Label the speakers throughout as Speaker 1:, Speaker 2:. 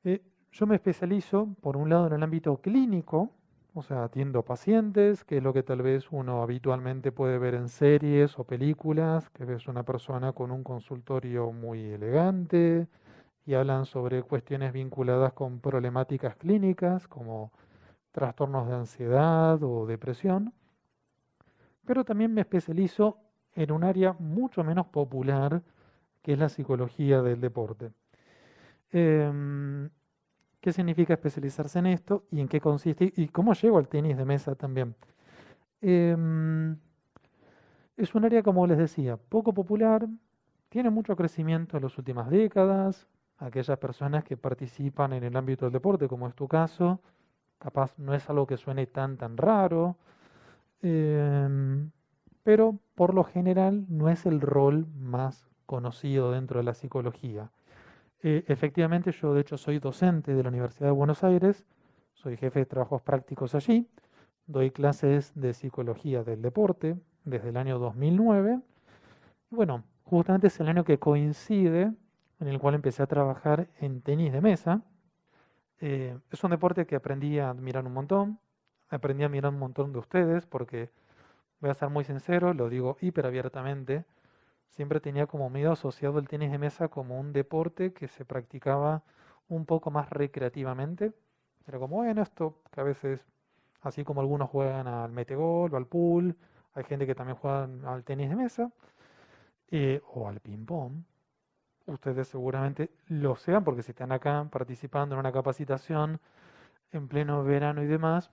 Speaker 1: Yo me especializo, por un lado, en el ámbito clínico, o sea, atiendo pacientes, que es lo que tal vez uno habitualmente puede ver en series o películas, que ves una persona con un consultorio muy elegante y hablan sobre cuestiones vinculadas con problemáticas clínicas como trastornos de ansiedad o depresión, pero también me especializo en un área mucho menos popular, que es la psicología del deporte. Em, ¿Qué significa especializarse en esto y en qué consiste y cómo llego al tenis de mesa también? Em, es un área, como les decía, poco popular, tiene mucho crecimiento en las últimas décadas. Aquellas personas que participan en el ámbito del deporte, como es tu caso, capaz no es algo que suene tan raro, em, pero por lo general no es el rol más conocido dentro de la psicología. Efectivamente, yo de hecho soy docente de la Universidad de Buenos Aires, soy jefe de trabajos prácticos allí, doy clases de psicología del deporte desde el año 2009. Bueno, justamente es el año que coincide en el cual empecé a trabajar en tenis de mesa. Es un deporte que aprendí a admirar un montón, aprendí a admirar un montón de ustedes porque, voy a ser muy sincero, lo digo hiper abiertamente, siempre tenía como medio asociado el tenis de mesa como un deporte que se practicaba un poco más recreativamente. Era como, bueno, esto que a veces, así como algunos juegan al metegol o al pool, hay gente que también juega al tenis de mesa o al ping-pong. Ustedes seguramente lo sean porque si están acá participando en una capacitación en pleno verano y demás,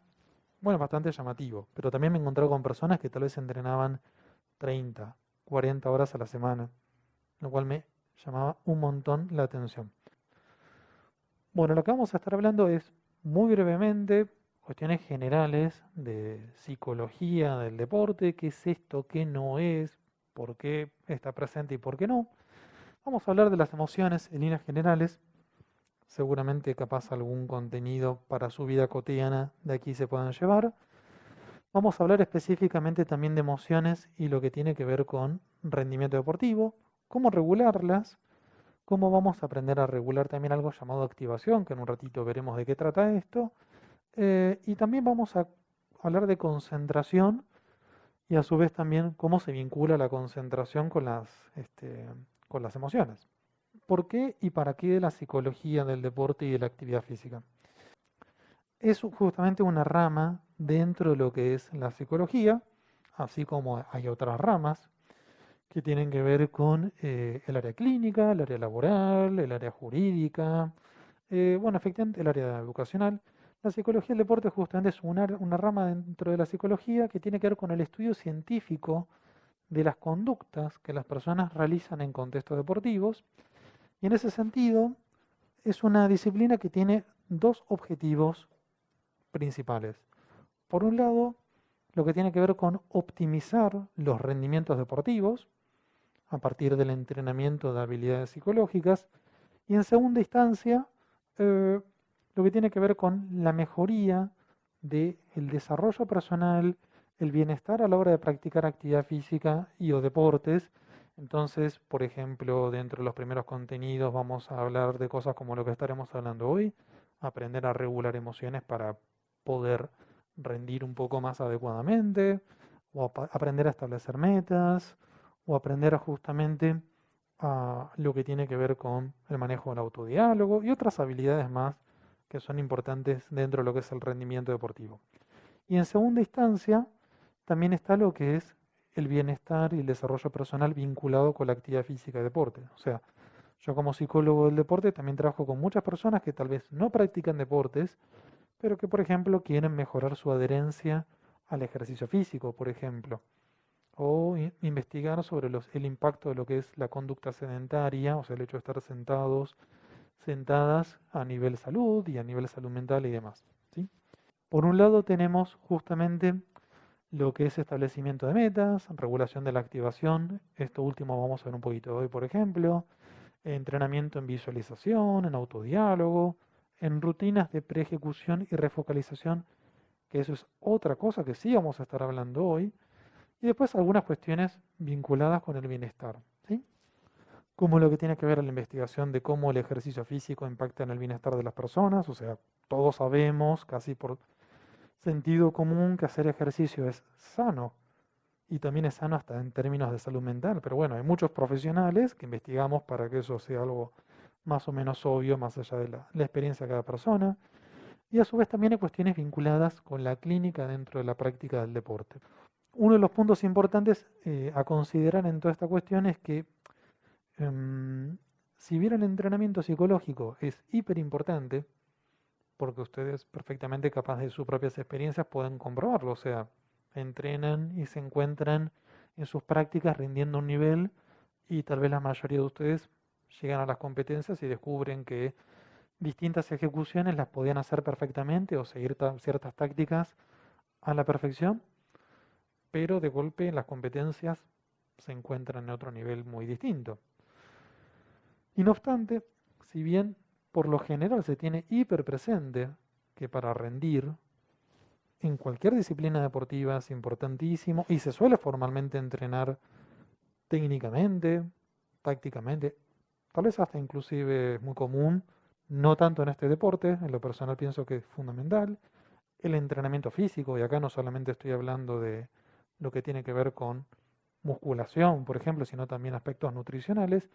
Speaker 1: bueno, es bastante llamativo. Pero también me he encontrado con personas que tal vez entrenaban 30, 40 horas a la semana, lo cual me llamaba un montón la atención. Bueno, lo que vamos a estar hablando es muy brevemente cuestiones generales de psicología del deporte, qué es esto, qué no es, por qué está presente y por qué no. Vamos a hablar de las emociones en líneas generales, seguramente capaz algún contenido para su vida cotidiana de aquí se puedan llevar. Vamos a hablar específicamente también de emociones y lo que tiene que ver con rendimiento deportivo, cómo regularlas, cómo vamos a aprender a regular también algo llamado activación, que en un ratito veremos de qué trata esto. Y también vamos a hablar de concentración y a su vez también cómo se vincula la concentración con las emociones. ¿Por qué y para qué de la psicología del deporte y de la actividad física? Es justamente una rama dentro de lo que es la psicología, así como hay otras ramas que tienen que ver con el área clínica, el área laboral, el área jurídica, bueno, efectivamente el área educacional. La psicología del deporte justamente es una rama dentro de la psicología que tiene que ver con el estudio científico de las conductas que las personas realizan en contextos deportivos. Y en ese sentido es una disciplina que tiene dos objetivos principales. Por un lado, lo que tiene que ver con optimizar los rendimientos deportivos a partir del entrenamiento de habilidades psicológicas y en segunda instancia, eh, lo que tiene que ver con la mejoría del desarrollo personal, el bienestar a la hora de practicar actividad física y o deportes. Entonces, por ejemplo, dentro de los primeros contenidos vamos a hablar de cosas como lo que estaremos hablando hoy, aprender a regular emociones para poder rendir un poco más adecuadamente, o aprender a establecer metas, o aprender a justamente a lo que tiene que ver con el manejo del autodiálogo y otras habilidades más que son importantes dentro de lo que es el rendimiento deportivo. Y en segunda instancia, también está lo que es el bienestar y el desarrollo personal vinculado con la actividad física y deporte. O sea, yo como psicólogo del deporte también trabajo con muchas personas que tal vez no practican deportes, pero que por ejemplo quieren mejorar su adherencia al ejercicio físico, por ejemplo, o investigar sobre el impacto de lo que es la conducta sedentaria, o sea, el hecho de estar sentados, sentadas a nivel salud y a nivel salud mental y demás. ¿Sí? Por un lado tenemos justamente lo que es establecimiento de metas, regulación de la activación, esto último vamos a ver un poquito hoy, por ejemplo, entrenamiento en visualización, en autodiálogo, en rutinas de preejecución y refocalización, que eso es otra cosa que sí vamos a estar hablando hoy, y después algunas cuestiones vinculadas con el bienestar. ¿Sí? como lo que tiene que ver a la investigación de cómo el ejercicio físico impacta en el bienestar de las personas. O sea, todos sabemos, casi por sentido común, que hacer ejercicio es sano y también es sano hasta en términos de salud mental. Pero bueno, hay muchos profesionales que investigamos para que eso sea algo más o menos obvio, más allá de la experiencia de cada persona. Y a su vez también hay cuestiones vinculadas con la clínica dentro de la práctica del deporte. Uno de los puntos importantes a considerar en toda esta cuestión es que si bien el entrenamiento psicológico es hiper importante, porque ustedes perfectamente capaz de sus propias experiencias pueden comprobarlo, o sea, entrenan y se encuentran en sus prácticas rindiendo un nivel y tal vez la mayoría de ustedes llegan a las competencias y descubren que distintas ejecuciones las podían hacer perfectamente o seguir ciertas tácticas a la perfección, pero de golpe las competencias se encuentran en otro nivel muy distinto. Y no obstante, si bien por lo general se tiene hiper presente que para rendir en cualquier disciplina deportiva es importantísimo y se suele formalmente entrenar técnicamente, tácticamente, tal vez hasta inclusive es muy común, no tanto en este deporte, en lo personal pienso que es fundamental, el entrenamiento físico, y acá no solamente estoy hablando de lo que tiene que ver con musculación, por ejemplo, sino también aspectos nutricionales.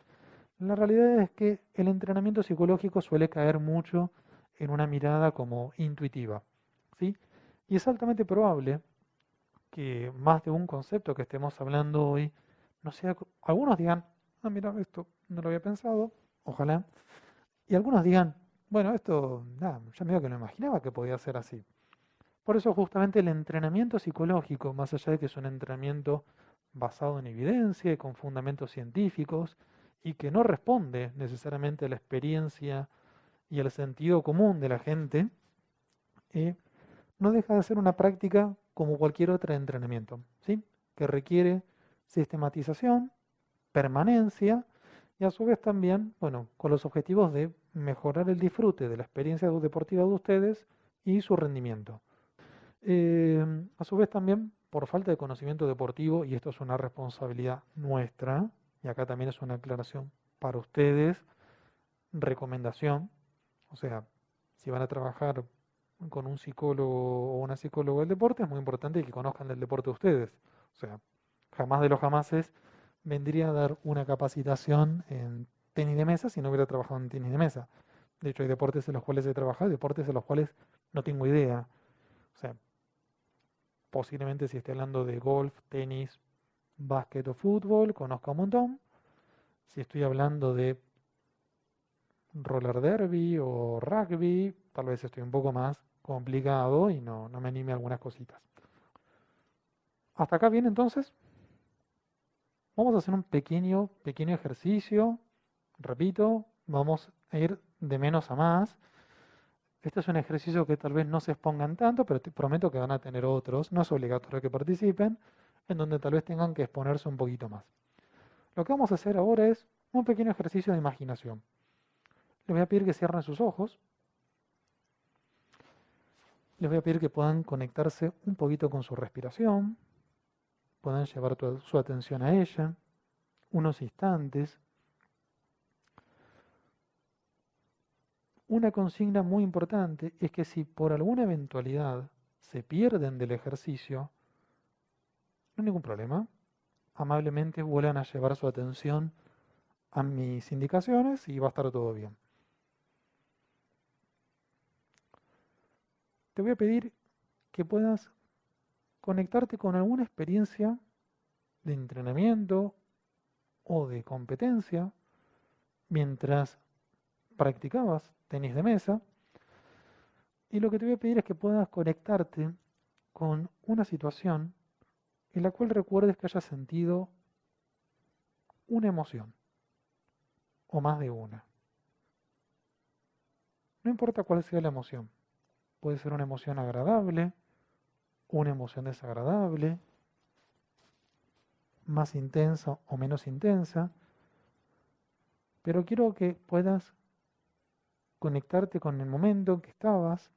Speaker 1: La realidad es que el entrenamiento psicológico suele caer mucho en una mirada como intuitiva, ¿sí? Y es altamente probable que más de un concepto que estemos hablando hoy no sea, algunos digan, ah, mira, esto no lo había pensado, ojalá, y algunos digan, bueno, esto, nada, ya medio que lo imaginaba que podía ser así. Por eso justamente el entrenamiento psicológico, más allá de que es un entrenamiento basado en evidencia y con fundamentos científicos, y que no responde necesariamente a la experiencia y al sentido común de la gente, eh, no deja de ser una práctica como cualquier otro entrenamiento, ¿sí? Que requiere sistematización, permanencia y a su vez también, bueno, con los objetivos de mejorar el disfrute de la experiencia deportiva de ustedes y su rendimiento. A su vez también, por falta de conocimiento deportivo, y esto es una responsabilidad nuestra, y acá también es una aclaración para ustedes, recomendación, o sea, si van a trabajar con un psicólogo o una psicóloga del deporte, es muy importante que conozcan del deporte ustedes. O sea, jamás de los jamases vendría a dar una capacitación en tenis de mesa si no hubiera trabajado en tenis de mesa. De hecho, hay deportes en los cuales he trabajado y deportes en los cuales no tengo idea. O sea, posiblemente si esté hablando de golf, tenis, básquet o fútbol, conozca un montón. Si estoy hablando de roller derby o rugby, tal vez estoy un poco más complicado y no me anime a algunas cositas. Hasta acá bien, entonces, vamos a hacer un pequeño ejercicio. Repito, vamos a ir de menos a más. Este es un ejercicio que tal vez no se expongan tanto, pero te prometo que van a tener otros, no es obligatorio que participen, en donde tal vez tengan que exponerse un poquito más. Lo que vamos a hacer ahora es un pequeño ejercicio de imaginación. Les voy a pedir que cierren sus ojos. Les voy a pedir que puedan conectarse un poquito con su respiración, puedan llevar su atención a ella unos instantes. Una consigna muy importante es que si por alguna eventualidad se pierden del ejercicio, no hay ningún problema. Amablemente vuelvan a llevar su atención a mis indicaciones y va a estar todo bien. Te voy a pedir que puedas conectarte con alguna experiencia de entrenamiento o de competencia mientras practicabas tenis de mesa. Y lo que te voy a pedir es que puedas conectarte con una situación en la cual recuerdes que hayas sentido una emoción o más de una. No importa cuál sea la emoción. Puede ser una emoción agradable, una emoción desagradable, más intensa o menos intensa, pero quiero que puedas conectarte con el momento en que estabas.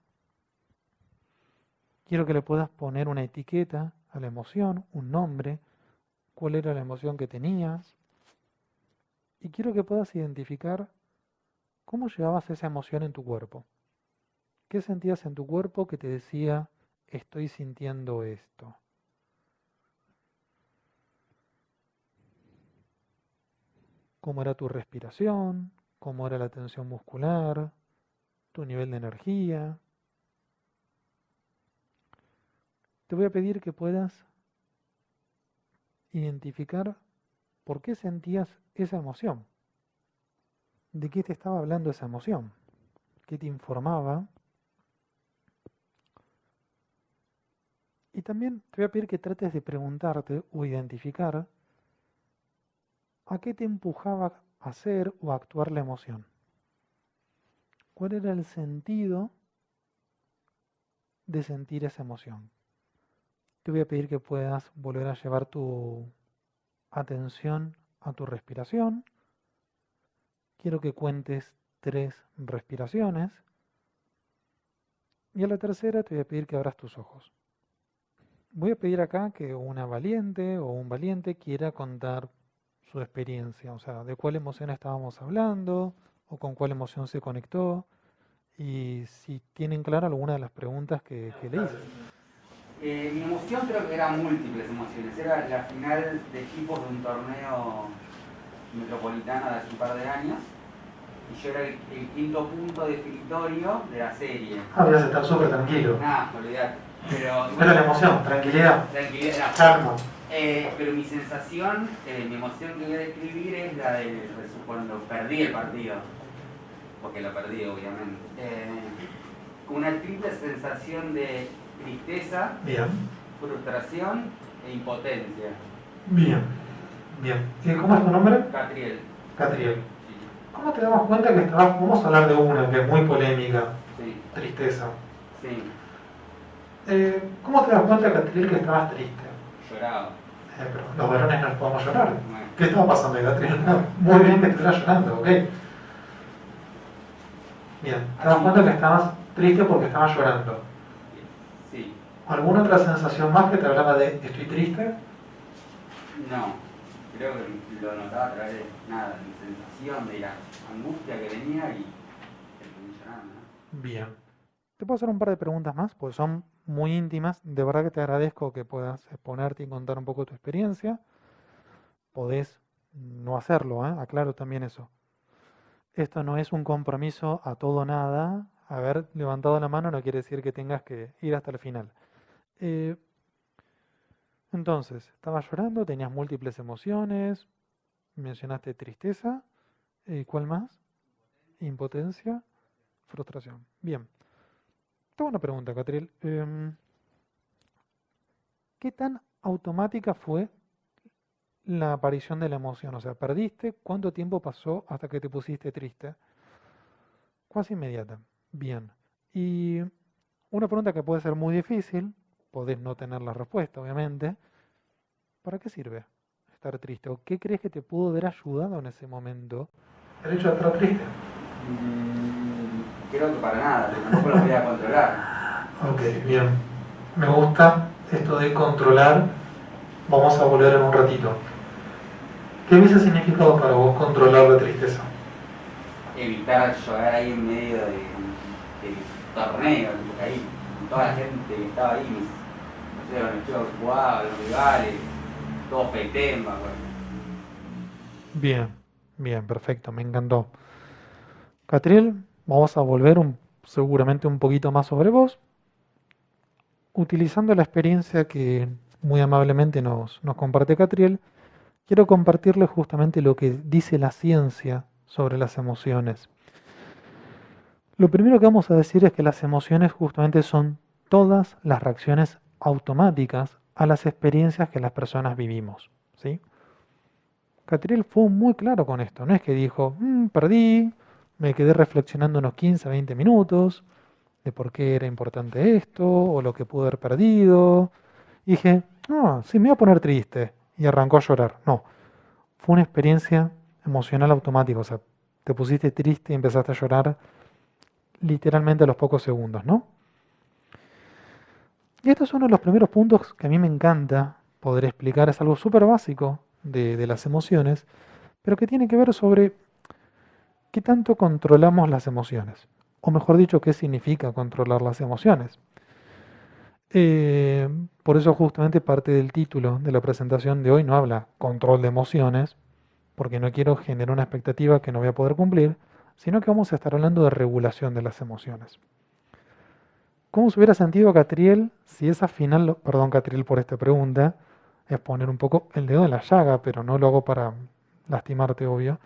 Speaker 1: Quiero que le puedas poner una etiqueta a la emoción, un nombre, cuál era la emoción que tenías. y quiero que puedas identificar cómo llevabas esa emoción en tu cuerpo. ¿Qué sentías en tu cuerpo que te decía, estoy sintiendo esto? ¿Cómo era tu respiración? ¿Cómo era la tensión muscular? ¿Tu nivel de energía? Te voy a pedir que puedas identificar por qué sentías esa emoción. ¿De qué te estaba hablando esa emoción? ¿Qué te informaba? Y también te voy a pedir que trates de preguntarte o identificar a qué te empujaba a hacer o a actuar la emoción. ¿Cuál era el sentido de sentir esa emoción? Te voy a pedir que puedas volver a llevar tu atención a tu respiración. Quiero que cuentes 3 respiraciones. Y a la tercera te voy a pedir que abras tus ojos. Voy a pedir acá que una valiente o un valiente quiera contar su experiencia, o sea, de cuál emoción estábamos hablando o con cuál emoción se conectó y si tienen clara alguna de las preguntas que le hice.
Speaker 2: Mi emoción creo que eran múltiples emociones. Era la final de equipos de un torneo metropolitano de hace un par de años y yo era el quinto punto definitorio de la serie.
Speaker 1: Vas a estar súper tranquilo.
Speaker 2: Nada, olvidate. Pero
Speaker 1: la emoción, tranquilidad.
Speaker 2: Tranquilidad.
Speaker 1: Calma.
Speaker 2: Pero mi sensación, mi emoción que voy a describir es la de cuando perdí el partido. Porque lo perdí, obviamente. Una triple sensación de tristeza,
Speaker 1: Bien.
Speaker 2: frustración e impotencia.
Speaker 1: Bien. ¿Cómo es tu nombre?
Speaker 2: Catriel.
Speaker 1: Catriel.
Speaker 2: Sí.
Speaker 1: ¿Cómo te damos cuenta que estabas, vamos a hablar de una que es muy polémica,
Speaker 2: Sí.
Speaker 1: tristeza?
Speaker 2: Sí.
Speaker 1: ¿Cómo te das cuenta, Catriel, que estabas triste?
Speaker 2: Lloraba.
Speaker 1: Pero los varones no podemos llorar.
Speaker 2: Bueno.
Speaker 1: ¿Qué estaba pasando, Catriel? No, muy bien que estuvieras llorando, ¿ok? Bien, te das cuenta que estabas triste porque estabas llorando.
Speaker 2: Sí.
Speaker 1: ¿Alguna otra sensación más que te hablaba de estoy triste?
Speaker 2: No, creo que lo notaba a través de nada, mi sensación de la angustia que tenía y terminé llorando, ¿no?
Speaker 1: Bien. Te puedo hacer un par de preguntas más, pues son muy íntimas. De verdad que te agradezco que puedas exponerte y contar un poco tu experiencia. Podés no hacerlo, ¿eh? Aclaro también eso. Esto no es un compromiso a todo o nada. Haber levantado la mano no quiere decir que tengas que ir hasta el final. Entonces, estabas llorando, tenías múltiples emociones, mencionaste tristeza, ¿cuál más? Impotencia, frustración. Bien. Tengo una pregunta, Catriel. ¿Qué tan automática fue la aparición de la emoción? O sea, perdiste, ¿cuánto tiempo pasó hasta que te pusiste triste? Casi inmediata. Bien. Y una pregunta que puede ser muy difícil, podés no tener la respuesta, obviamente. ¿Para qué sirve estar triste? ¿O qué crees que te pudo haber ayudado en ese momento? ¿El hecho de estar triste?
Speaker 2: Creo que para nada, tampoco lo voy a controlar.
Speaker 1: Ok, bien. Me gusta esto de controlar. Vamos a volver en un ratito. ¿Qué hubiese significado para vos controlar la tristeza?
Speaker 2: Evitar llorar ahí en medio del torneo, porque ahí toda la gente que estaba ahí, no sé, los chicos que jugaban, los rivales, todos petemba. Bien, perfecto, me encantó.
Speaker 1: Catriel, vamos a volver seguramente un poquito más sobre vos, utilizando la experiencia que muy amablemente nos comparte Catriel. Quiero compartirle justamente lo que dice la ciencia sobre las emociones. Lo primero que vamos a decir es que las emociones justamente son todas las reacciones automáticas a las experiencias que las personas vivimos, ¿sí? Catriel fue muy claro con esto, no es que dijo, perdí, me quedé reflexionando unos 15, 20 minutos de por qué era importante esto o lo que pude haber perdido. Y dije, sí, me voy a poner triste. Y arrancó a llorar. No, fue una experiencia emocional automática, o sea, te pusiste triste y empezaste a llorar literalmente a los pocos segundos, ¿no? Y esto es uno de los primeros puntos que a mí me encanta poder explicar, es algo súper básico de las emociones, pero que tiene que ver sobre qué tanto controlamos las emociones, o mejor dicho, qué significa controlar las emociones. Por eso justamente parte del título de la presentación de hoy no habla control de emociones, porque no quiero generar una expectativa que no voy a poder cumplir, sino que vamos a estar hablando de regulación de las emociones. ¿Cómo se hubiera sentido Catriel si esa final, perdón Catriel por esta pregunta, es poner un poco el dedo en la llaga, pero no lo hago para lastimarte, obvio.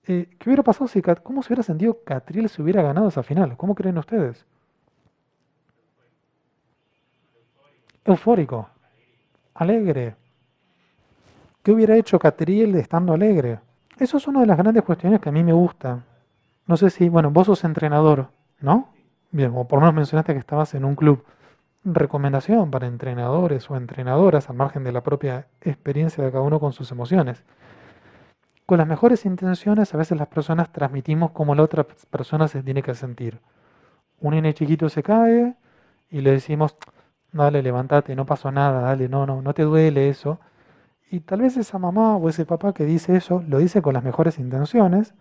Speaker 1: ¿Qué hubiera pasado si, cómo se hubiera sentido Catriel si hubiera ganado esa final? ¿Cómo creen ustedes? Eufórico, alegre. ¿Qué hubiera hecho Catriel estando alegre? Eso es una de las grandes cuestiones que a mí me gusta. No sé si, bueno, vos sos entrenador, ¿no? Bien, o por lo menos mencionaste que estabas en un club. Recomendación para entrenadores o entrenadoras, al margen de la propia experiencia de cada uno con sus emociones. Con las mejores intenciones, a veces las personas transmitimos cómo la otra persona se tiene que sentir. Un nene chiquito se cae y le decimos, dale, levántate, no pasó nada, dale, no te duele eso. Y tal vez esa mamá o ese papá que dice eso, lo dice con las mejores intenciones,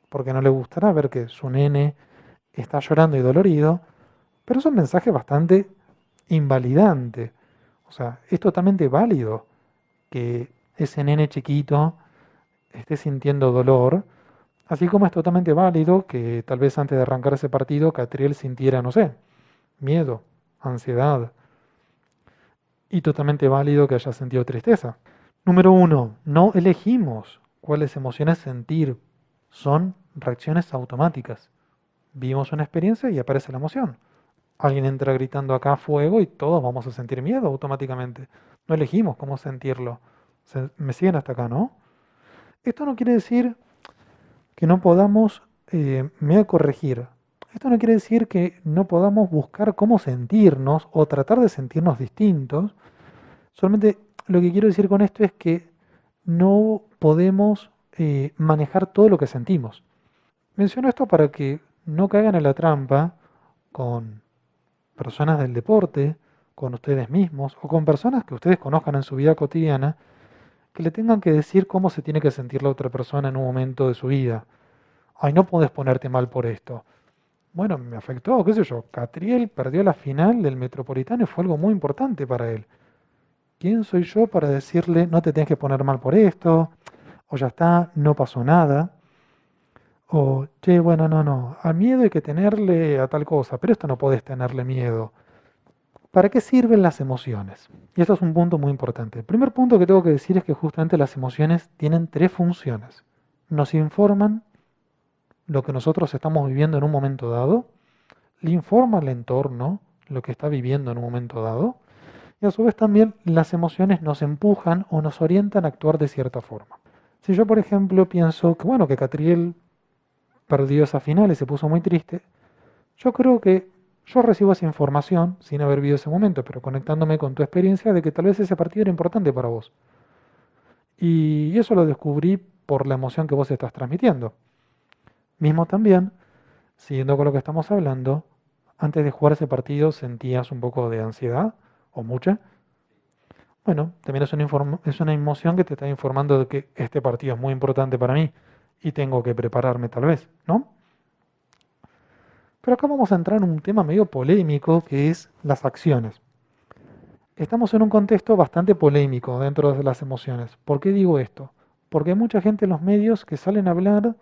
Speaker 1: porque no le gustará ver que su nene está llorando y dolorido, pero es un mensaje bastante invalidante. O sea, es totalmente válido que ese nene chiquito esté sintiendo dolor, así como es totalmente válido que tal vez antes de arrancar ese partido Catriel sintiera, no sé, miedo, ansiedad, y totalmente válido que haya sentido tristeza. Número uno, no elegimos cuáles emociones sentir, son reacciones automáticas. Vivimos una experiencia y aparece la emoción. Alguien entra gritando acá fuego y todos vamos a sentir miedo automáticamente. No elegimos cómo sentirlo. ¿Me siguen hasta acá, no? Esto no quiere decir que no podamos, me voy a corregir. Esto no quiere decir que no podamos buscar cómo sentirnos o tratar de sentirnos distintos. Solamente lo que quiero decir con esto es que no podemos manejar todo lo que sentimos. Menciono esto para que no caigan en la trampa con personas del deporte, con ustedes mismos o con personas que ustedes conozcan en su vida cotidiana, que le tengan que decir cómo se tiene que sentir la otra persona en un momento de su vida. Ay, no podés ponerte mal por esto. Bueno, me afectó, qué sé yo. Catriel perdió la final del Metropolitano y fue algo muy importante para él. ¿Quién soy yo para decirle no te tienes que poner mal por esto? O ya está, no pasó nada. O, che, bueno, no. Al miedo hay que tenerle a tal cosa, pero esto no podés tenerle miedo. ¿Para qué sirven las emociones? Y esto es un punto muy importante. El primer punto que tengo que decir es que justamente las emociones tienen tres funciones. Nos informan lo que nosotros estamos viviendo en un momento dado, le informa al entorno lo que está viviendo en un momento dado, y a su vez también las emociones nos empujan o nos orientan a actuar de cierta forma. Si yo, por ejemplo, pienso que, bueno, que Catriel perdió esa final y se puso muy triste, yo creo que yo recibo esa información sin haber vivido ese momento, pero conectándome con tu experiencia de que tal vez ese partido era importante para vos. Y eso lo descubrí por la emoción que vos estás transmitiendo. Mismo también, siguiendo con lo que estamos hablando, antes de jugar ese partido sentías un poco de ansiedad o mucha. Bueno, también es una emoción que te está informando de que este partido es muy importante para mí y tengo que prepararme tal vez, ¿no? Pero acá vamos a entrar en un tema medio polémico que es las acciones. Estamos en un contexto bastante polémico dentro de las emociones. ¿Por qué digo esto? Porque hay mucha gente en los medios que salen a hablar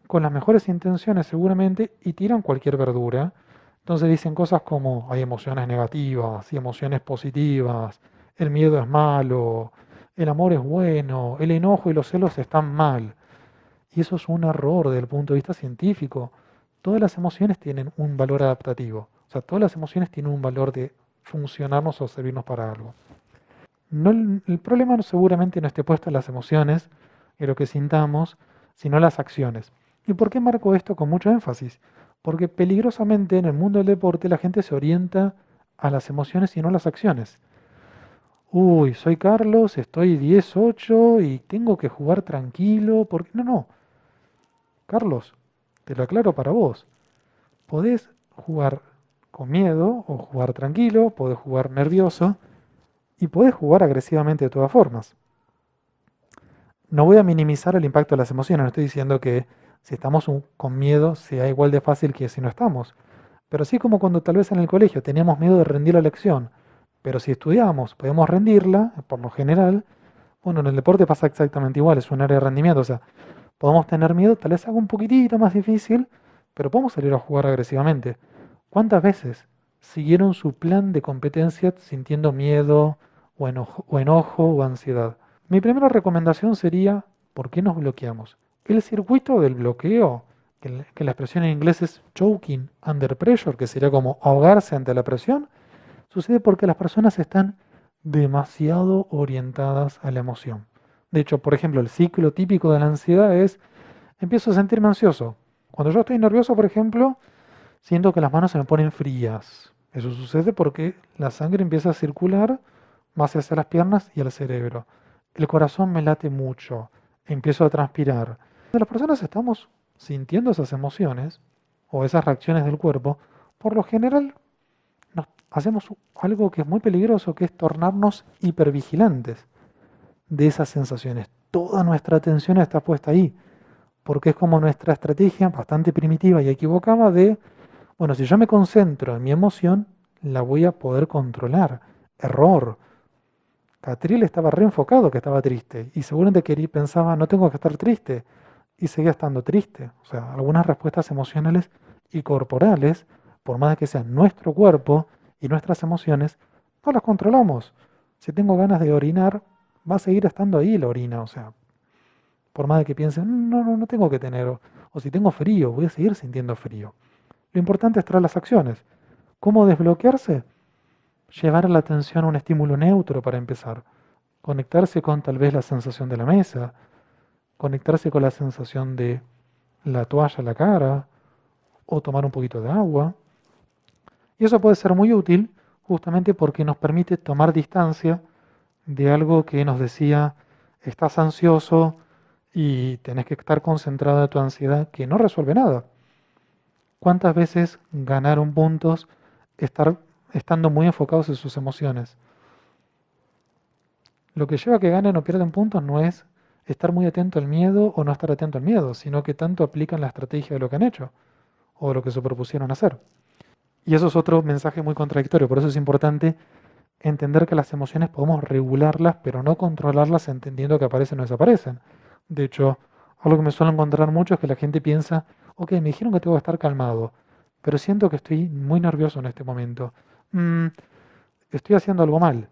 Speaker 1: con las mejores intenciones seguramente y tiran cualquier verdura. Entonces dicen cosas como hay emociones negativas y emociones positivas, el miedo es malo, el amor es bueno, el enojo y los celos están mal. Y eso es un error desde el punto de vista científico. Todas las emociones tienen un valor adaptativo. O sea, todas las emociones tienen un valor de funcionarnos o servirnos para algo. No, el problema seguramente no esté puesto en las emociones, en lo que sintamos, sino en las acciones. ¿Y por qué marco esto con mucho énfasis? Porque peligrosamente en el mundo del deporte la gente se orienta a las emociones y no a las acciones. Uy, soy Carlos, estoy 10-8 y tengo que jugar tranquilo. Porque no. Carlos, te lo aclaro para vos. Podés jugar con miedo o jugar tranquilo, podés jugar nervioso y podés jugar agresivamente de todas formas. No voy a minimizar el impacto de las emociones, no estoy diciendo que si estamos con miedo sea igual de fácil que si no estamos. Pero sí como cuando tal vez en el colegio teníamos miedo de rendir la lección, pero si estudiamos podemos rendirla, por lo general, bueno, en el deporte pasa exactamente igual, es un área de rendimiento, o sea, podemos tener miedo, tal vez algo un poquitito más difícil, pero podemos salir a jugar agresivamente. ¿Cuántas veces siguieron su plan de competencia sintiendo miedo o enojo o ansiedad? Mi primera recomendación sería, ¿por qué nos bloqueamos? El circuito del bloqueo, que la expresión en inglés es choking under pressure, que sería como ahogarse ante la presión, sucede porque las personas están demasiado orientadas a la emoción. De hecho, por ejemplo, el ciclo típico de la ansiedad es, empiezo a sentirme ansioso. Cuando yo estoy nervioso, por ejemplo, siento que las manos se me ponen frías. Eso sucede porque la sangre empieza a circular más hacia las piernas y al cerebro. El corazón me late mucho, empiezo a transpirar. Cuando las personas estamos sintiendo esas emociones o esas reacciones del cuerpo, por lo general hacemos algo que es muy peligroso, que es tornarnos hipervigilantes de esas sensaciones. Toda nuestra atención está puesta ahí, porque es como nuestra estrategia bastante primitiva y equivocada de, bueno, si yo me concentro en mi emoción, la voy a poder controlar. Error. Catriel estaba reenfocado que estaba triste y seguramente pensaba, no tengo que estar triste, y seguía estando triste. O sea, algunas respuestas emocionales y corporales, por más de que sean nuestro cuerpo y nuestras emociones, no las controlamos. Si tengo ganas de orinar, va a seguir estando ahí la orina. O sea, por más de que piensen, no tengo que tener, o si tengo frío, voy a seguir sintiendo frío. Lo importante es traer las acciones. ¿Cómo desbloquearse? Llevar la atención a un estímulo neutro para empezar. Conectarse con tal vez la sensación de la mesa, conectarse con la sensación de la toalla en la cara o tomar un poquito de agua. Y eso puede ser muy útil justamente porque nos permite tomar distancia de algo que nos decía, estás ansioso y tenés que estar concentrado en tu ansiedad, que no resuelve nada. ¿Cuántas veces ganaron puntos estando muy enfocados en sus emociones? Lo que lleva a que ganen o pierden puntos no es estar muy atento al miedo o no estar atento al miedo, sino que tanto aplican la estrategia de lo que han hecho o de lo que se propusieron hacer. Y eso es otro mensaje muy contradictorio, por eso es importante entender que las emociones podemos regularlas, pero no controlarlas entendiendo que aparecen o desaparecen. De hecho, algo que me suelo encontrar mucho es que la gente piensa, ok, me dijeron que tengo que estar calmado, pero siento que estoy muy nervioso en este momento. Estoy haciendo algo mal.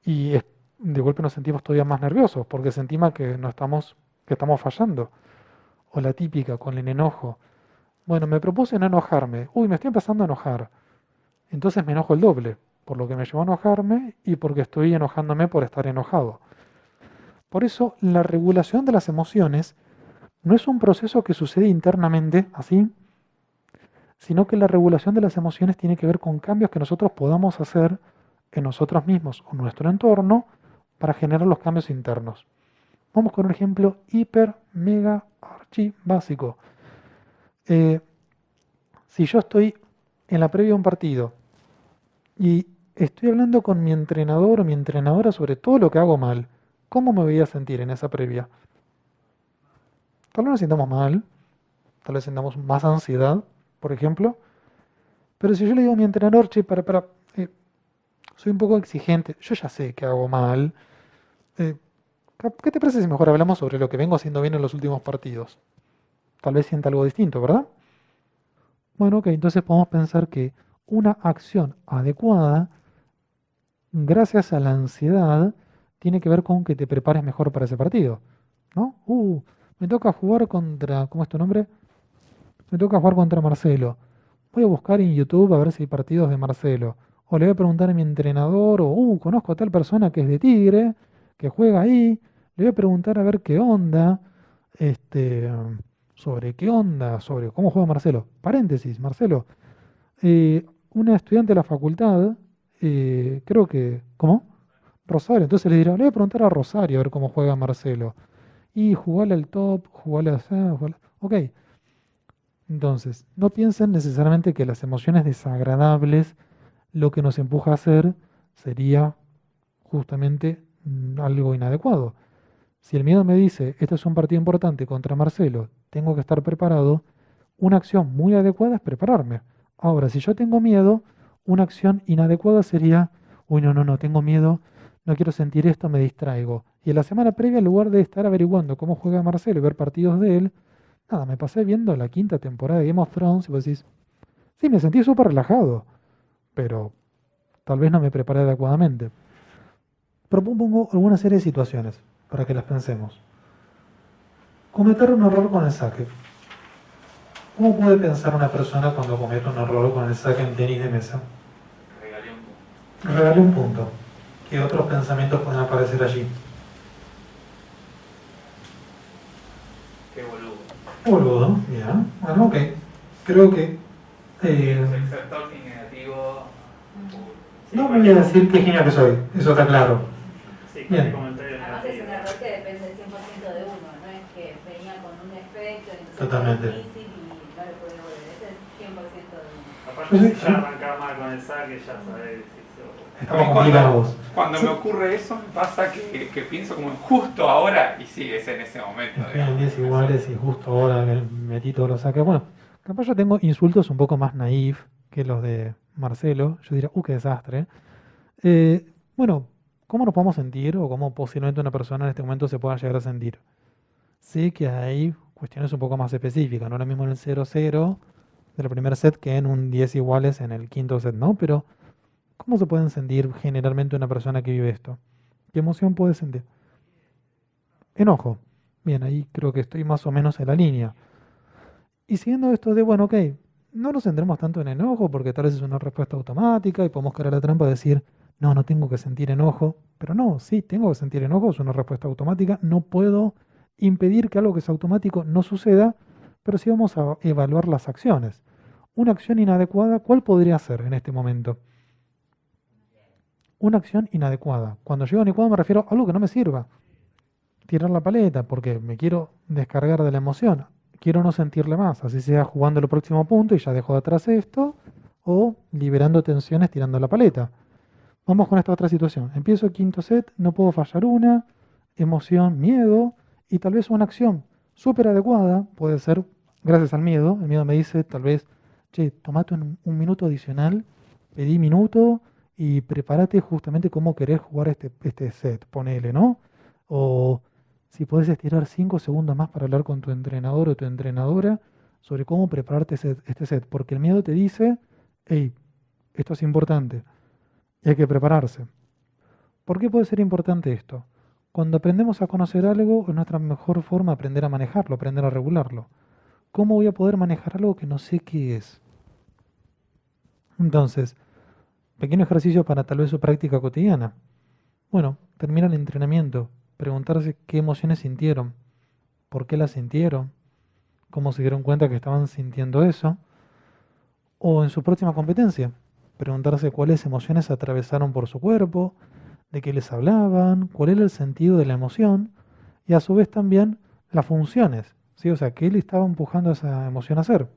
Speaker 1: Y de golpe nos sentimos todavía más nerviosos porque sentimos que que estamos fallando. O la típica con el enojo. Bueno, me propuse no enojarme. Uy, me estoy empezando a enojar. Entonces me enojo el doble, por lo que me llevó a enojarme y porque estoy enojándome por estar enojado. Por eso, la regulación de las emociones no es un proceso que sucede internamente, así, sino que la regulación de las emociones tiene que ver con cambios que nosotros podamos hacer en nosotros mismos o nuestro entorno para generar los cambios internos. Vamos con un ejemplo hiper, mega, archi básico. Si yo estoy en la previa de un partido y estoy hablando con mi entrenador o mi entrenadora sobre todo lo que hago mal, ¿cómo me voy a sentir en esa previa? Tal vez nos sintamos mal, tal vez sintamos más ansiedad, por ejemplo, pero si yo le digo a mi entrenador, che, soy un poco exigente, yo ya sé que hago mal, eh, ¿qué te parece si mejor hablamos sobre lo que vengo haciendo bien en los últimos partidos? Tal vez sienta algo distinto, ¿verdad? Bueno, ok, entonces podemos pensar que una acción adecuada, gracias a la ansiedad, tiene que ver con que te prepares mejor para ese partido, ¿no? Me toca jugar contra, ¿cómo es tu nombre? Me toca jugar contra Marcelo. Voy a buscar en YouTube a ver si hay partidos de Marcelo. O le voy a preguntar a mi entrenador, o, conozco a tal persona que es de Tigre, que juega ahí. Le voy a preguntar a ver qué onda, este, sobre qué onda, sobre cómo juega Marcelo. Paréntesis, Marcelo. Una estudiante de la facultad, creo que, ¿cómo? Rosario. Entonces le dirá, le voy a preguntar a Rosario a ver cómo juega Marcelo. Y jugarle al top, jugarle a... Ok. Entonces, no piensen necesariamente que las emociones desagradables lo que nos empuja a hacer sería justamente algo inadecuado, Si el miedo me dice, este es un partido importante contra Marcelo, tengo que estar preparado, una acción muy adecuada es prepararme. Ahora, si yo tengo miedo, una acción inadecuada sería, uy, no, no, no, tengo miedo, no quiero sentir esto, me distraigo. Y en la semana previa, en lugar de estar averiguando cómo juega Marcelo y ver partidos de él, nada, me pasé viendo la quinta temporada de Game of Thrones y vos decís, sí, me sentí súper relajado, pero tal vez no me preparé adecuadamente. Propongo alguna serie de situaciones para que las pensemos. Cometer un error con el saque. ¿Cómo puede pensar una persona cuando comete un error con el saque en tenis de mesa?
Speaker 2: Regalé un punto.
Speaker 1: Regale un punto. ¿Qué otros pensamientos pueden aparecer allí?
Speaker 2: Qué boludo.
Speaker 1: Boludo, bien. Bueno, ok. Creo que...
Speaker 2: El sector negativo.
Speaker 1: no me voy a decir qué genio que soy, eso está claro.
Speaker 3: Sí,
Speaker 1: Bien.
Speaker 3: comentario
Speaker 4: Además es un
Speaker 3: negativo.
Speaker 4: error que depende 100% de uno, no es que venía con un defecto, entonces
Speaker 1: Totalmente.
Speaker 4: fue difícil y no le pude volver, ese es 100% de uno.
Speaker 3: Aparte,
Speaker 1: Sí,
Speaker 3: si
Speaker 1: sí.
Speaker 3: ya arrancaba mal con el saque, ya sabés si
Speaker 1: Estamos complicados.
Speaker 5: Cuando me ocurre eso, me pasa que pienso como justo ahora y sí, es en ese momento.
Speaker 1: Estoy en 10 iguales y justo ahora que metí todos los saques. Bueno, capaz yo tengo insultos un poco más naif que los de Marcelo. Yo diría, qué desastre. Bueno, ¿cómo nos podemos sentir o cómo posiblemente una persona en este momento se pueda llegar a sentir? Sé que hay cuestiones un poco más específicas, no lo mismo en el 0-0 del primer set que en un 10 iguales en el quinto set, ¿no? Pero, ¿cómo se pueden sentir generalmente una persona que vive esto? ¿Qué emoción puede sentir? Enojo. Bien, ahí creo que estoy más o menos en la línea. Y siguiendo esto de, bueno, ok, no nos centremos tanto en enojo porque tal vez es una respuesta automática y podemos caer a la trampa de decir, no, no tengo que sentir enojo. Pero no, sí, tengo que sentir enojo, es una respuesta automática. No puedo impedir que algo que es automático no suceda, pero sí vamos a evaluar las acciones. Una acción inadecuada, ¿cuál podría ser en este momento? Una acción inadecuada. Cuando digo inadecuado me refiero a algo que no me sirva. Tirar la paleta porque me quiero descargar de la emoción. Quiero no sentirle más, así sea jugando el próximo punto y ya dejo de atrás esto, o liberando tensiones tirando la paleta. Vamos con esta otra situación. Empiezo el quinto set, no puedo fallar una, emoción, miedo, y tal vez una acción súper adecuada, puede ser gracias al miedo. El miedo me dice tal vez, che, tomate un minuto adicional, pedí minuto y prepárate justamente cómo querés jugar este set, ponele, ¿no? O si podés estirar 5 segundos más para hablar con tu entrenador o tu entrenadora sobre cómo prepararte este set, porque el miedo te dice, hey, esto es importante y hay que prepararse. ¿Por qué puede ser importante esto? Cuando aprendemos a conocer algo, es nuestra mejor forma de aprender a manejarlo, aprender a regularlo. ¿Cómo voy a poder manejar algo que no sé qué es? Entonces, pequeño ejercicio para tal vez su práctica cotidiana. Bueno, termina el entrenamiento, preguntarse qué emociones sintieron, por qué las sintieron, cómo se dieron cuenta que estaban sintiendo eso, o en su próxima competencia, preguntarse cuáles emociones atravesaron por su cuerpo, de qué les hablaban, cuál era el sentido de la emoción y a su vez también las funciones, ¿sí? O sea, qué le estaba empujando a esa emoción a hacer.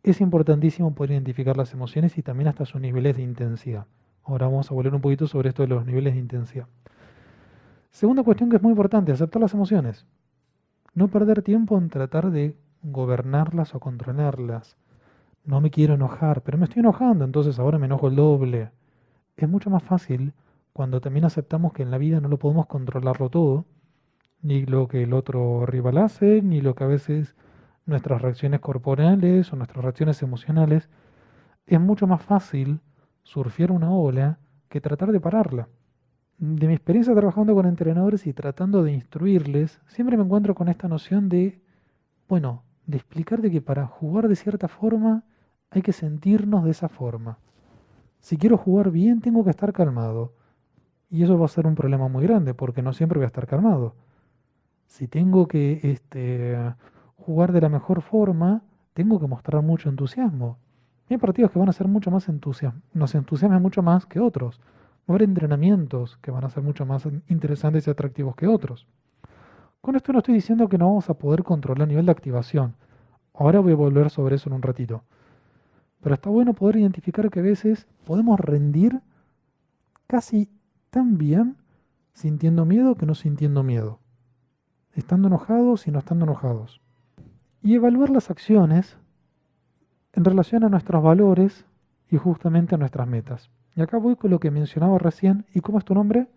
Speaker 1: Es importantísimo poder identificar las emociones y también hasta sus niveles de intensidad. Ahora vamos a volver un poquito sobre esto de los niveles de intensidad. Segunda cuestión que es muy importante, aceptar las emociones. No perder tiempo en tratar de gobernarlas o controlarlas. No me quiero enojar, pero me estoy enojando, entonces ahora me enojo el doble. Es mucho más fácil cuando también aceptamos que en la vida no lo podemos controlarlo todo, ni lo que el otro rival hace, ni lo que a veces nuestras reacciones corporales o nuestras reacciones emocionales. Es mucho más fácil surfear una ola que tratar de pararla. De mi experiencia trabajando con entrenadores y tratando de instruirles, siempre me encuentro con esta noción de, bueno, de explicarte que para jugar de cierta forma hay que sentirnos de esa forma. Si quiero jugar bien, tengo que estar calmado. Y eso va a ser un problema muy grande, porque no siempre voy a estar calmado. Si tengo que jugar de la mejor forma, tengo que mostrar mucho entusiasmo. Hay partidos que van a ser mucho más nos entusiasman mucho más que otros. Va a haber entrenamientos que van a ser mucho más interesantes y atractivos que otros. Con esto no estoy diciendo que no vamos a poder controlar el nivel de activación. Ahora voy a volver sobre eso en un ratito. Pero está bueno poder identificar que a veces podemos rendir casi tan bien sintiendo miedo que no sintiendo miedo. estando enojados y no estando enojados. Y evaluar las acciones en relación a nuestros valores y justamente a nuestras metas. Y acá voy con lo que mencionaba recién. ¿Y cómo es tu nombre?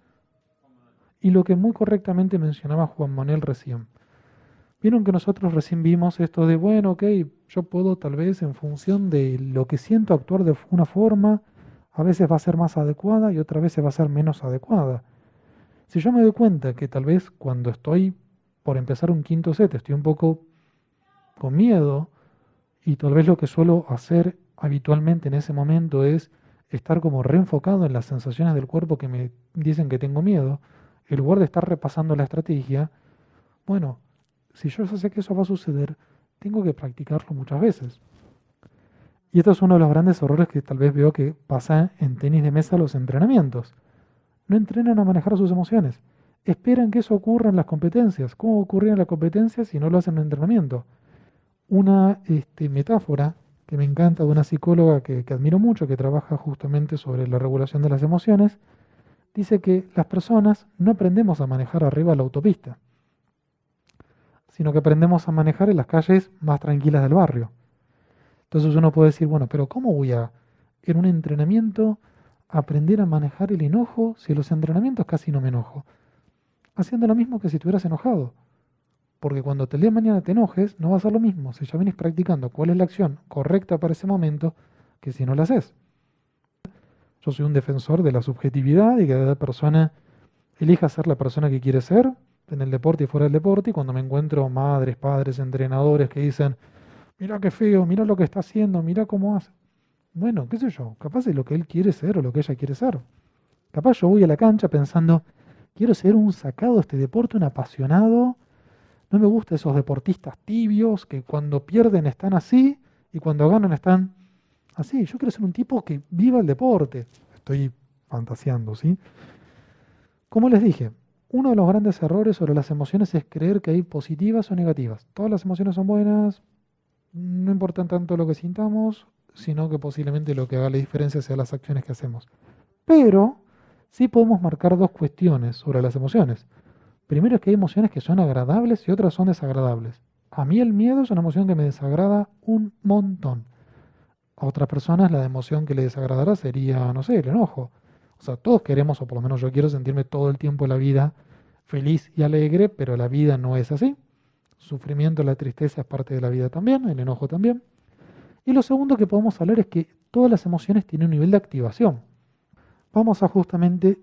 Speaker 1: Y lo que muy correctamente mencionaba Juan Manuel recién. Vieron que nosotros recién vimos esto de, bueno, ok, yo puedo tal vez en función de lo que siento actuar de una forma, a veces va a ser más adecuada y otras veces va a ser menos adecuada. Si yo me doy cuenta que tal vez cuando estoy por empezar un quinto set estoy un poco con miedo y tal vez lo que suelo hacer habitualmente en ese momento es estar como reenfocado en las sensaciones del cuerpo que me dicen que tengo miedo, en lugar de estar repasando la estrategia, bueno, si yo ya sé que eso va a suceder, tengo que practicarlo muchas veces. Y esto es uno de los grandes errores que tal vez veo que pasa en tenis de mesa los entrenamientos. No entrenan a manejar sus emociones. Esperan que eso ocurra en las competencias. ¿Cómo va a ocurrir en las competencias si no lo hacen en el entrenamiento? Una metáfora que me encanta de una psicóloga que admiro mucho, que trabaja justamente sobre la regulación de las emociones, dice que las personas no aprendemos a manejar arriba la autopista, sino que aprendemos a manejar en las calles más tranquilas del barrio. Entonces uno puede decir, bueno, pero ¿cómo voy a, en un entrenamiento, aprender a manejar el enojo si en los entrenamientos casi no me enojo? Haciendo lo mismo que si estuvieras enojado. Porque cuando el día de mañana te enojes, no va a ser lo mismo si ya vienes practicando cuál es la acción correcta para ese momento que si no la haces. Yo soy un defensor de la subjetividad y que cada persona elija ser la persona que quiere ser en el deporte y fuera del deporte. Y cuando me encuentro madres, padres, entrenadores que dicen, mira qué feo, mira lo que está haciendo, mira cómo hace. Bueno, qué sé yo, capaz es lo que él quiere ser o lo que ella quiere ser. Capaz yo voy a la cancha pensando, quiero ser un sacado de este deporte, un apasionado. No me gustan esos deportistas tibios que cuando pierden están así y cuando ganan están así. Yo quiero ser un tipo que viva el deporte. Estoy fantaseando, ¿sí? Como les dije, uno de los grandes errores sobre las emociones es creer que hay positivas o negativas. Todas las emociones son buenas, no importa tanto lo que sintamos, sino que posiblemente lo que haga la diferencia sea las acciones que hacemos. Pero sí podemos marcar dos cuestiones sobre las emociones. Primero es que hay emociones que son agradables y otras son desagradables. A mí el miedo es una emoción que me desagrada un montón. A otras personas la emoción que le desagradará sería, no sé, el enojo. O sea, todos queremos, o por lo menos yo quiero sentirme todo el tiempo en la vida feliz y alegre, pero la vida no es así. Sufrimiento, la tristeza es parte de la vida también, el enojo también. Y lo segundo que podemos hablar es que todas las emociones tienen un nivel de activación. Vamos a justamente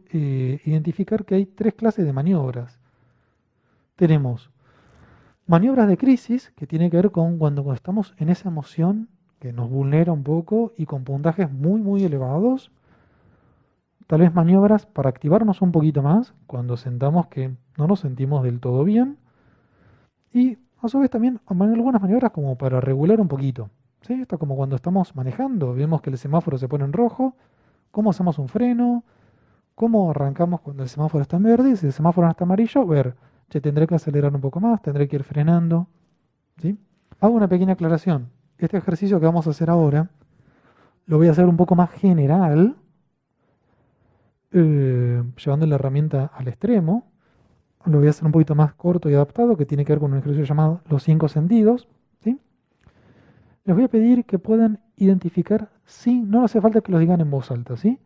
Speaker 1: identificar que hay tres clases de maniobras. Tenemos maniobras de crisis, que tiene que ver con cuando estamos en esa emoción que nos vulnera un poco y con puntajes muy, muy elevados. Tal vez maniobras para activarnos un poquito más, cuando sentamos que no nos sentimos del todo bien. Y a su vez también algunas maniobras como para regular un poquito. ¿Sí? Esto es como cuando estamos manejando, vemos que el semáforo se pone en rojo, cómo hacemos un freno, cómo arrancamos cuando el semáforo está en verde y si el semáforo no está amarillo, ver, che, tendré que acelerar un poco más, tendré que ir frenando. ¿Sí? Hago una pequeña aclaración. Este ejercicio que vamos a hacer ahora lo voy a hacer un poco más general, llevando la herramienta al extremo. Lo voy a hacer un poquito más corto y adaptado, que tiene que ver con un ejercicio llamado los 5 sentidos. ¿Sí? Les voy a pedir que puedan identificar, no hace falta que los digan en voz alta, ¿sí?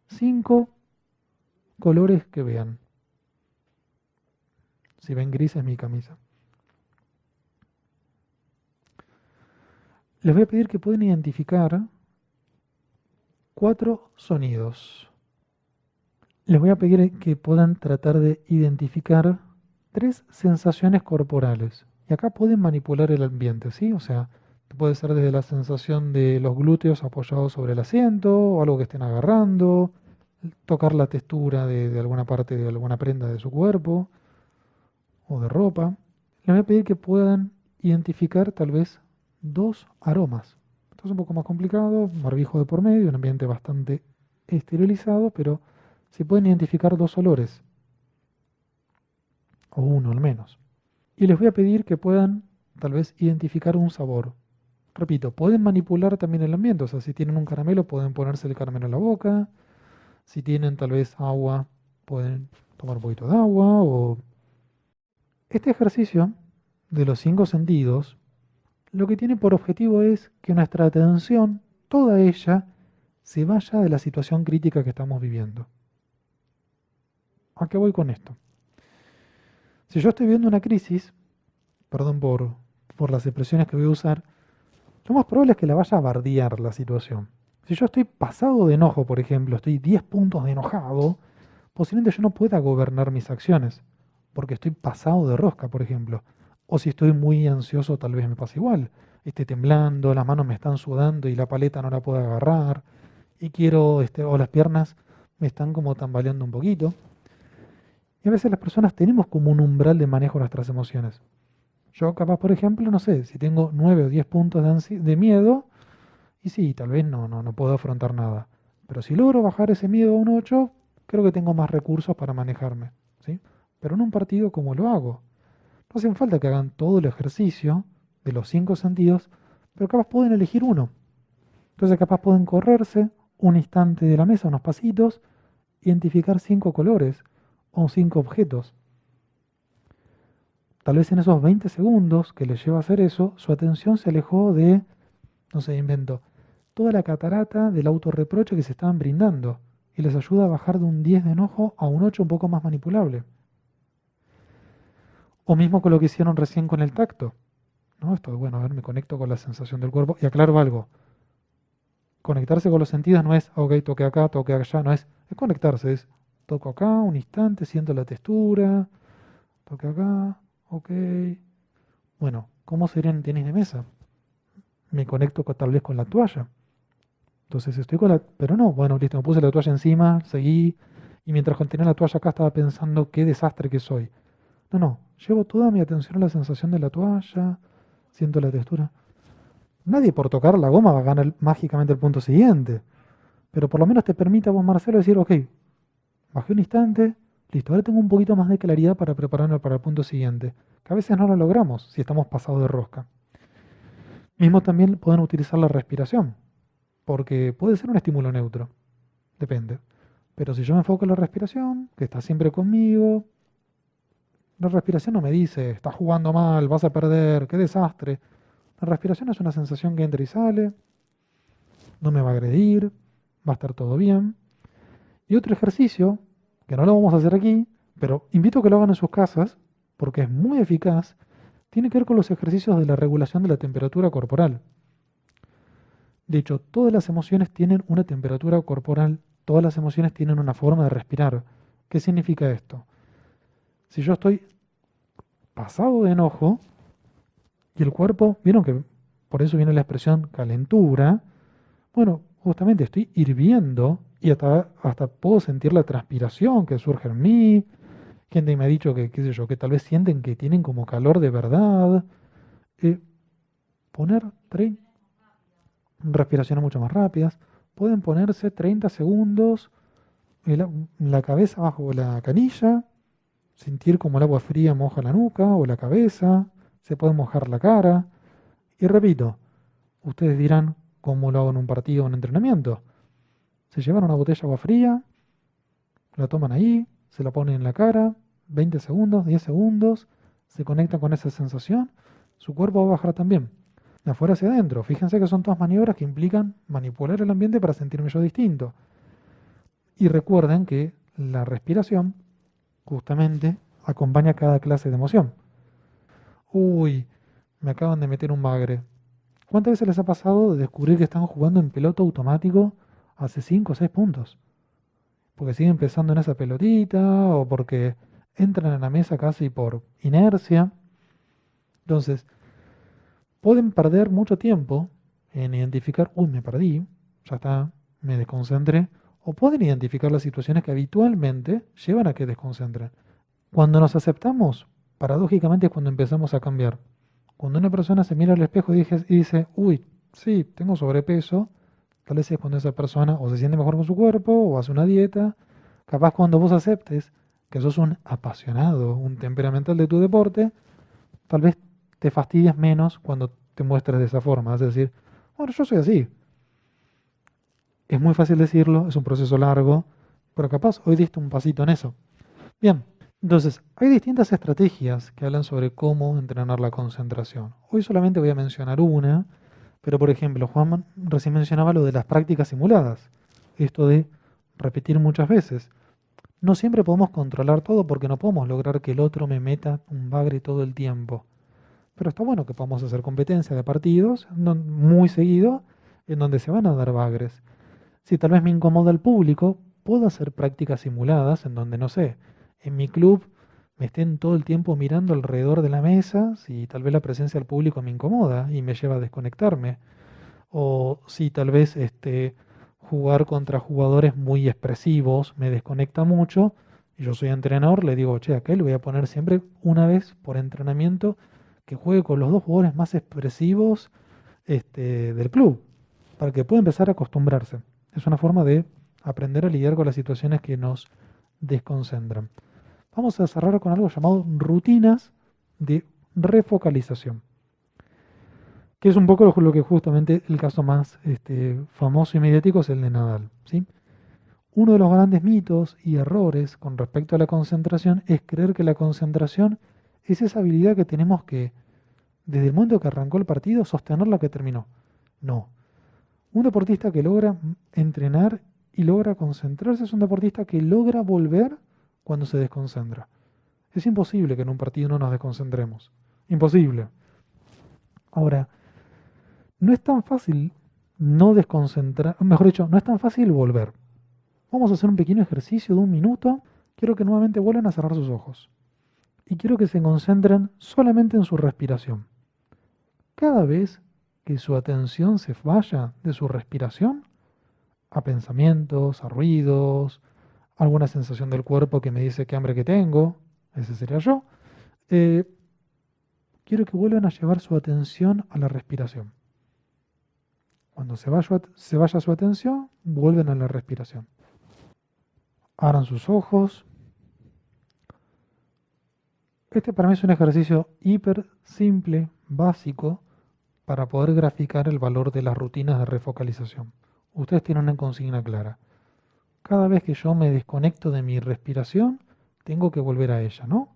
Speaker 1: 5 colores que vean. Si ven gris es mi camisa. Les voy a pedir que puedan identificar 4 sonidos. Les voy a pedir que puedan tratar de identificar 3 sensaciones corporales. Y acá pueden manipular el ambiente, ¿sí? O sea, puede ser desde la sensación de los glúteos apoyados sobre el asiento, o algo que estén agarrando, tocar la textura de alguna parte de alguna prenda de su cuerpo o de ropa. Les voy a pedir que puedan identificar tal vez 2 aromas. Esto es un poco más complicado, barbijo de por medio, un ambiente bastante esterilizado, pero si pueden identificar 2 olores, o uno al menos. Y les voy a pedir que puedan tal vez identificar un sabor. Repito, pueden manipular también el ambiente, o sea, si tienen un caramelo pueden ponerse el caramelo en la boca, si tienen tal vez agua pueden tomar un poquito de agua, o Este ejercicio de los 5 sentidos, lo que tiene por objetivo es que nuestra atención, toda ella, se vaya de la situación crítica que estamos viviendo. ¿A qué voy con esto? Si yo estoy viendo una crisis, perdón por las expresiones que voy a usar, lo más probable es que la vaya a bardear la situación. Si yo estoy pasado de enojo, por ejemplo, estoy 10 puntos de enojado, posiblemente yo no pueda gobernar mis acciones, porque estoy pasado de rosca, por ejemplo. O si estoy muy ansioso, tal vez me pasa igual. Estoy temblando, las manos me están sudando y la paleta no la puedo agarrar, y quiero, o las piernas me están como tambaleando un poquito. Y a veces las personas tenemos como un umbral de manejo de nuestras emociones. Yo capaz, por ejemplo, no sé, si tengo 9 o 10 puntos de miedo, y sí, tal vez no puedo afrontar nada. Pero si logro bajar ese miedo a un 8, creo que tengo más recursos para manejarme, ¿sí? Pero en un partido, ¿cómo lo hago? No hacen falta que hagan todo el ejercicio de los 5 sentidos, pero capaz pueden elegir uno. Entonces capaz pueden correrse un instante de la mesa, unos pasitos, identificar 5 colores o 5 objetos. Tal vez en esos 20 segundos que les lleva a hacer eso, su atención se alejó de, no sé, invento, toda la catarata del autorreproche que se estaban brindando y les ayuda a bajar de un 10 de enojo a un 8 un poco más manipulable. O mismo con lo que hicieron recién con el tacto. ¿No? Esto, bueno, a ver, me conecto con la sensación del cuerpo y aclaro algo. Conectarse con los sentidos no es, ok, toque acá, toque allá, no es conectarse, es toco acá un instante, siento la textura, toque acá, ok. Bueno, ¿cómo sería en tenis de mesa? Me conecto tal vez con la toalla. Entonces estoy con la... Pero no, bueno, listo, me puse la toalla encima, seguí, y mientras contenía la toalla acá estaba pensando qué desastre que soy. No, llevo toda mi atención a la sensación de la toalla, siento la textura. Nadie por tocar la goma va a ganar mágicamente el punto siguiente, pero por lo menos te permite a vos, Marcelo, decir, ok, bajé un instante, listo, ahora tengo un poquito más de claridad para prepararme para el punto siguiente, que a veces no lo logramos si estamos pasados de rosca. Mismo también pueden utilizar la respiración, porque puede ser un estímulo neutro, depende. Pero si yo me enfoco en la respiración, que está siempre conmigo, la respiración no me dice, estás jugando mal, vas a perder, qué desastre. La respiración es una sensación que entra y sale, no me va a agredir, va a estar todo bien. Y otro ejercicio, que no lo vamos a hacer aquí, pero invito a que lo hagan en sus casas, porque es muy eficaz, tiene que ver con los ejercicios de la regulación de la temperatura corporal. De hecho, todas las emociones tienen una temperatura corporal, todas las emociones tienen una forma de respirar. ¿Qué significa esto? Si yo estoy pasado de enojo y el cuerpo, vieron que por eso viene la expresión calentura, bueno, justamente estoy hirviendo y hasta puedo sentir la transpiración que surge en mí. Gente me ha dicho que, qué sé yo, que tal vez sienten que tienen como calor de verdad. Poner respiraciones mucho más rápidas. Pueden ponerse 30 segundos la cabeza bajo la canilla, sentir como el agua fría moja la nuca o la cabeza, se puede mojar la cara. Y repito, ustedes dirán cómo lo hago en un partido o en un entrenamiento. Se llevan una botella de agua fría, la toman ahí, se la ponen en la cara, 20 segundos, 10 segundos, se conectan con esa sensación, su cuerpo va a bajar también. De afuera hacia adentro. Fíjense que son todas maniobras que implican manipular el ambiente para sentirme yo distinto. Y recuerden que la respiración justamente acompaña cada clase de emoción. Uy, me acaban de meter un bagre. ¿Cuántas veces les ha pasado de descubrir que están jugando en piloto automático hace 5 o 6 puntos? Porque siguen pensando en esa pelotita o porque entran a la mesa casi por inercia. Entonces, pueden perder mucho tiempo en identificar, uy, me perdí, ya está, me desconcentré. O pueden identificar las situaciones que habitualmente llevan a que desconcentren. Cuando nos aceptamos, paradójicamente es cuando empezamos a cambiar. Cuando una persona se mira al espejo y dice, uy, sí, tengo sobrepeso, tal vez es cuando esa persona o se siente mejor con su cuerpo o hace una dieta. Capaz cuando vos aceptes que sos un apasionado, un temperamental de tu deporte, tal vez te fastidias menos cuando te muestres de esa forma. Es decir, bueno, yo soy así. Es muy fácil decirlo, es un proceso largo, pero capaz hoy diste un pasito en eso. Bien, Entonces, hay distintas estrategias que hablan sobre cómo entrenar la concentración. Hoy solamente voy a mencionar una, pero por ejemplo, Juan recién mencionaba lo de las prácticas simuladas, esto de repetir muchas veces. No siempre podemos controlar todo porque no podemos lograr que el otro me meta un bagre todo el tiempo. Pero está bueno que podamos hacer competencia de partidos muy seguido en donde se van a dar bagres. Si tal vez me incomoda el público, puedo hacer prácticas simuladas en donde, no sé, en mi club me estén todo el tiempo mirando alrededor de la mesa, si tal vez la presencia del público me incomoda y me lleva a desconectarme. O si tal vez jugar contra jugadores muy expresivos me desconecta mucho y yo soy entrenador, le digo, che, aquel voy a poner siempre una vez por entrenamiento que juegue con los dos jugadores más expresivos del club, para que pueda empezar a acostumbrarse. Es una forma de aprender a lidiar con las situaciones que nos desconcentran. Vamos a cerrar con algo llamado rutinas de refocalización, que es un poco lo que justamente el caso más famoso y mediático es el de Nadal, ¿sí? Uno de los grandes mitos y errores con respecto a la concentración es creer que la concentración es esa habilidad que tenemos que, desde el momento que arrancó el partido, sostener la que terminó. No. Un deportista que logra entrenar y logra concentrarse es un deportista que logra volver cuando se desconcentra. Es imposible que en un partido no nos desconcentremos. Imposible. Ahora, no es tan fácil no desconcentrar, mejor dicho, no es tan fácil volver. Vamos a hacer un pequeño ejercicio de 1 minuto. Quiero que nuevamente vuelvan a cerrar sus ojos. Y quiero que se concentren solamente en su respiración. Cada vez que su atención se vaya de su respiración a pensamientos, a ruidos, alguna sensación del cuerpo que me dice qué hambre que tengo, ese sería yo, quiero que vuelvan a llevar su atención a la respiración. Cuando se vaya su atención, vuelven a la respiración. Abran sus ojos. Este para mí es un ejercicio hiper simple, básico, para poder graficar el valor de las rutinas de refocalización. Ustedes tienen una consigna clara. Cada vez que yo me desconecto de mi respiración, tengo que volver a ella, ¿no?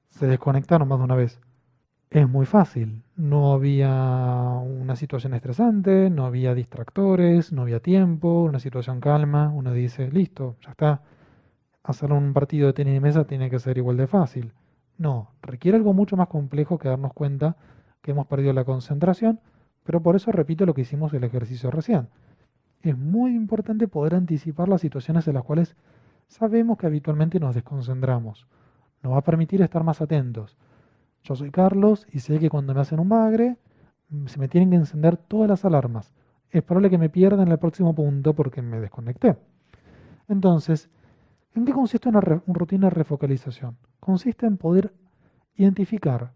Speaker 1: Se desconectaron más de una vez. Es muy fácil. No había una situación estresante, no había distractores, no había tiempo, una situación calma. Uno dice, listo, ya está. Hacer un partido de tenis de mesa tiene que ser igual de fácil. No, requiere algo mucho más complejo que darnos cuenta que hemos perdido la concentración, pero por eso repito lo que hicimos el ejercicio recién. Es muy importante poder anticipar las situaciones en las cuales sabemos que habitualmente nos desconcentramos. Nos va a permitir estar más atentos. Yo soy Carlos y sé que cuando me hacen un bagre se me tienen que encender todas las alarmas. Es probable que me pierda en el próximo punto porque me desconecté. Entonces, ¿en qué consiste una rutina de refocalización? Consiste en poder identificar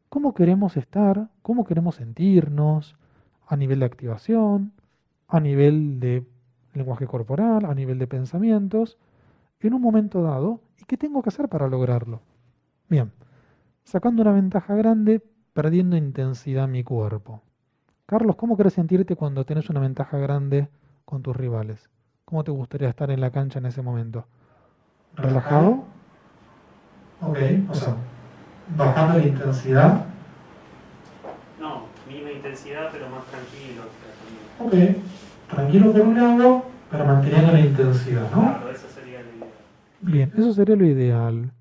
Speaker 1: cómo queremos estar, cómo queremos sentirnos, a nivel de activación, a nivel de lenguaje corporal, a nivel de pensamientos, en un momento dado, y qué tengo que hacer para lograrlo. Bien, sacando una ventaja grande, perdiendo intensidad en mi cuerpo. Carlos, ¿cómo querés sentirte cuando tenés una ventaja grande con tus rivales? ¿Cómo te gustaría estar en la cancha en ese momento? ¿Relajado? Ok, o sea, bajando la intensidad.
Speaker 3: No, misma intensidad, pero más tranquilo. O sea, también.
Speaker 1: Ok, tranquilo por un lado, pero manteniendo la intensidad, ¿no?
Speaker 3: Claro, eso sería la idea.
Speaker 1: Bien, eso sería lo ideal.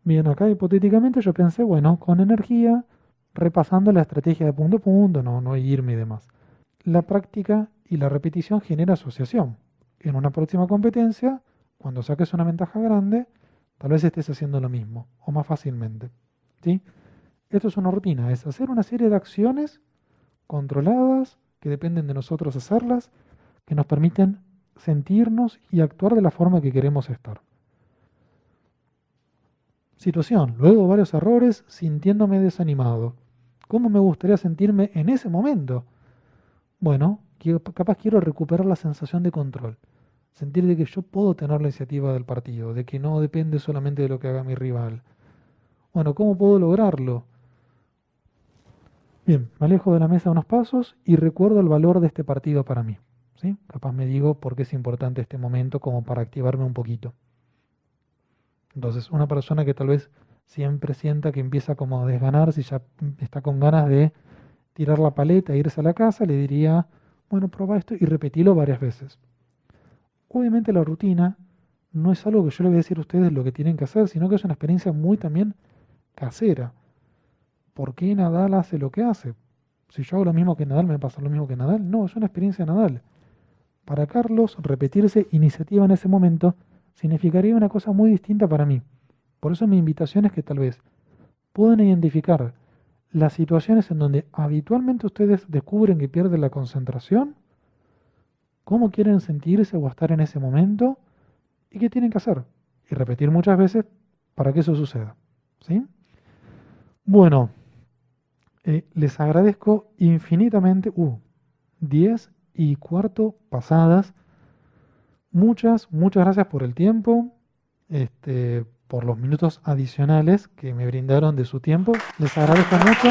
Speaker 1: Bien, acá hipotéticamente yo pensé, bueno, con energía, repasando la estrategia de punto a punto, no irme y demás. La práctica y la repetición genera asociación. En una próxima competencia, cuando saques una ventaja grande, tal vez estés haciendo lo mismo, o más fácilmente. ¿Sí? Esto es una rutina, es hacer una serie de acciones controladas, que dependen de nosotros hacerlas, que nos permiten sentirnos y actuar de la forma que queremos estar. Situación, luego de varios errores, sintiéndome desanimado. ¿Cómo me gustaría sentirme en ese momento? Bueno, capaz quiero recuperar la sensación de control. Sentir de que yo puedo tener la iniciativa del partido, de que no depende solamente de lo que haga mi rival. Bueno, ¿cómo puedo lograrlo? Bien, me alejo de la mesa unos pasos y recuerdo el valor de este partido para mí. ¿Sí? Capaz me digo por qué es importante este momento como para activarme un poquito. Entonces, una persona que tal vez siempre sienta que empieza como a desganarse y ya está con ganas de tirar la paleta e irse a la casa, le diría, bueno, prueba esto y repetilo varias veces. Obviamente la rutina no es algo que yo le voy a decir a ustedes lo que tienen que hacer, sino que es una experiencia muy también casera. ¿Por qué Nadal hace lo que hace? Si yo hago lo mismo que Nadal, ¿me va a pasar lo mismo que Nadal? No, es una experiencia de Nadal. Para Carlos, repetirse iniciativa en ese momento significaría una cosa muy distinta para mí. Por eso mi invitación es que tal vez puedan identificar las situaciones en donde habitualmente ustedes descubren que pierden la concentración, cómo quieren sentirse o estar en ese momento y qué tienen que hacer. Y repetir muchas veces para que eso suceda. ¿Sí? Bueno, les agradezco infinitamente. 10:15 pasadas. Muchas gracias por el tiempo, por los minutos adicionales que me brindaron de su tiempo. Les agradezco mucho.